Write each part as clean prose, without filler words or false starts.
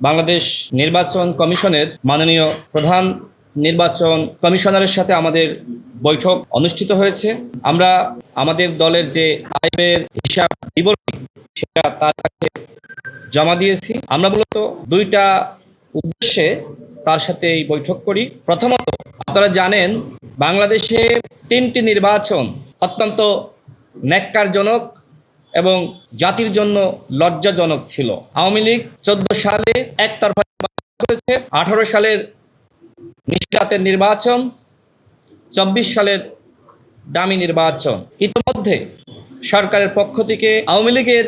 বাংলাদেশ নির্বাচন কমিশনের মাননীয় প্রধান নির্বাচন কমিশনারের সাথে আমাদের বৈঠক অনুষ্ঠিত হয়েছে। আমরা আমাদের দলের যে আয়ের হিসাব বিবরণী সেটা তার কাছে জমা দিয়েছি। আমরা মূলত দুইটা উদ্দেশ্যে তার সাথে এই বৈঠক করি। প্রথমত, আপনারা জানেন বাংলাদেশে 3টি নির্বাচন অত্যন্ত ন্যাক্কারজনক এবং জাতির জন্য লজ্জাজনক ছিল। আওয়ামী লীগ 14 সালে একতরফা করেছে, 18 সালের নিশাতের নির্বাচন, 24 সালের ডামি নির্বাচন। ইতিমধ্যে সরকারের পক্ষ থেকে আওয়ামী লীগের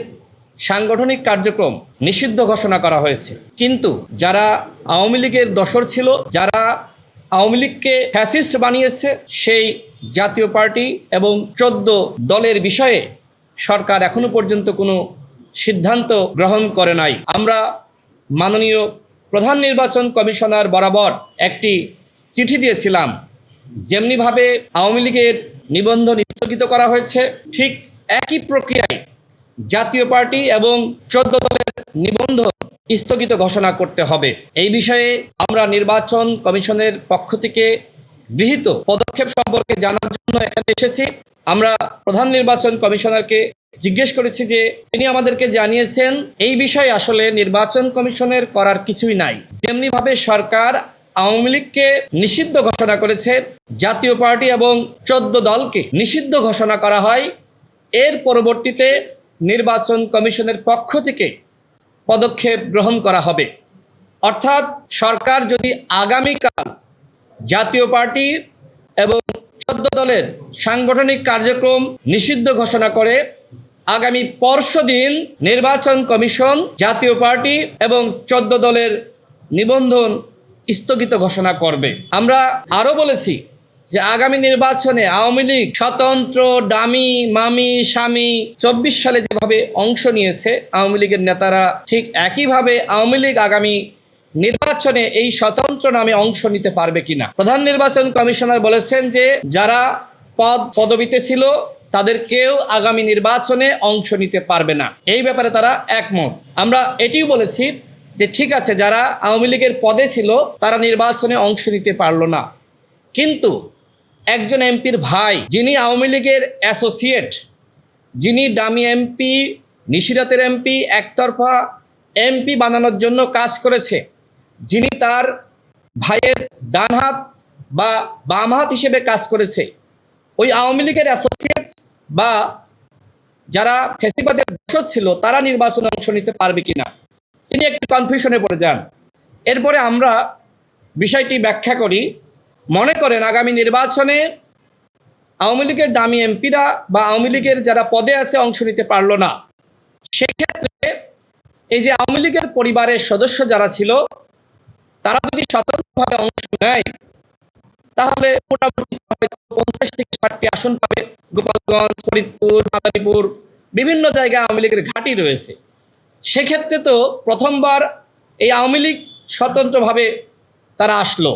সাংগঠনিক কার্যক্রম নিষিদ্ধ ঘোষণা করা হয়েছে। কিন্তু যারা আওয়ামী লীগের দোসর ছিল, যারা আওয়ামী লীগকে ফ্যাসিস্ট বানিয়েছে, সেই জাতীয় পার্টি এবং 14 দলের বিষয়ে সরকার এখনো পর্যন্ত কোনো সিদ্ধান্ত গ্রহণ করে নাই। আমরা মাননীয় প্রধান নির্বাচন কমিশনার বরাবর একটি চিঠি দিয়েছিলাম। যেমনিভাবে আওয়ামী লীগের নিবন্ধন স্থগিত করা হয়েছে, ঠিক একই প্রক্রিয়ায় জাতীয় পার্টি এবং 14 দলের নিবন্ধন স্থগিত ঘোষণা করতে হবে। এই বিষয়ে আমরা নির্বাচন কমিশনের পক্ষ থেকে গৃহীত পদক্ষেপ সম্পর্কে জানার জন্য এখানে এসেছি। আমরা প্রধান নির্বাচন কমিশনারকে জিজ্ঞেস করেছি যে তিনি আমাদেরকে জানিয়েছেন এই বিষয়ে আসলে নির্বাচন কমিশনের করার কিছুই নাই। যেমনিভাবে সরকার আওয়ামী লীগকে নিষিদ্ধ ঘোষণা করেছে, জাতীয় পার্টি এবং 14 দলকে নিষিদ্ধ ঘোষণা করা হয়, এর পরবর্তীতে নির্বাচন কমিশনের পক্ষ থেকে পদক্ষেপ গ্রহণ করা হবে। অর্থাৎ সরকার যদি আগামীকাল জাতীয় পার্টি এবং 14 দলের সাংগঠনিক কার্যক্রম নিষিদ্ধ ঘোষণা করে, আগামী পরশুদিন নির্বাচন কমিশন জাতীয় পার্টি এবং 14 দলের নিবন্ধন স্থগিত ঘোষণা করবে। আমরা আরও বলেছি যে আগামী নির্বাচনে আওয়ামী লীগ স্বতন্ত্র ডামি মামি স্বামী 24 সালে যেভাবে অংশ নিয়েছে আওয়ামী লীগের নেতারা, ঠিক একইভাবে আওয়ামী লীগ আগামী নির্বাচনে এই স্বতন্ত্র নামে অংশ নিতে পারবে কিনা। প্রধান নির্বাচন কমিশনার বলেছেন যে যারা পদবিতে ছিল তাদের কেউ আগামী নির্বাচনে অংশ নিতে পারবে না, এই ব্যাপারে তারা একমত। আমরা এটিও বলেছি যে ঠিক আছে, যারা আওয়ামী লীগের পদে ছিল তারা নির্বাচনে অংশ নিতে পারলো না, কিন্তু একজন এমপির ভাই যিনি আওয়ামী লীগের অ্যাসোসিয়েট, যিনি ডামি এমপি, নিশিরাতের এমপি, একতরফা এমপি বানানোর জন্য কাজ করেছে, যিনি তার ভাইয়ের ডান হাত বা বাম হাত হিসেবে কাজ করেছে, ওই আওয়ামী লীগের অ্যাসোসিয়েটস বা যারা ফ্যাসিবাদের দোসর ছিল তারা নির্বাচনে অংশ নিতে পারবে কিনা, তিনি একটু কনফিউশনে পড়ে যান। এরপরে আমরা বিষয়টি ব্যাখ্যা করি। মনে করেন আগামী নির্বাচনে আওয়ামী লীগের ডামি এমপিরা বা আওয়ামী লীগের যারা পদে আছে অংশ নিতে পারলো না, সেক্ষেত্রে এই যে আওয়ামী লীগের পরিবারের সদস্য যারা ছিল তারা যদি স্বতন্ত্রভাবে অংশ নেয় তাহলে মোটামুটি 50 থেকে 60টি আসন পাবে। গোপালগঞ্জ, ফরিদপুর, মাদারীপুর বিভিন্ন জায়গায় আওয়ামী লীগের ঘাঁটি রয়েছে। সেক্ষেত্রে তো প্রথমবার এই আওয়ামী লীগ স্বতন্ত্রভাবে তারা আসলো,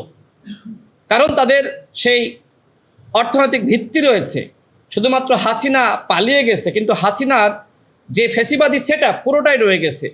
কারণ তাদের সেই অর্থনৈতিক ভিত্তি রয়েছে। শুধুমাত্র হাসিনা পালিয়ে গেছে, কিন্তু হাসিনার যে ফ্যাসিবাদী সেটআপ পুরোটাই রয়ে গেছে।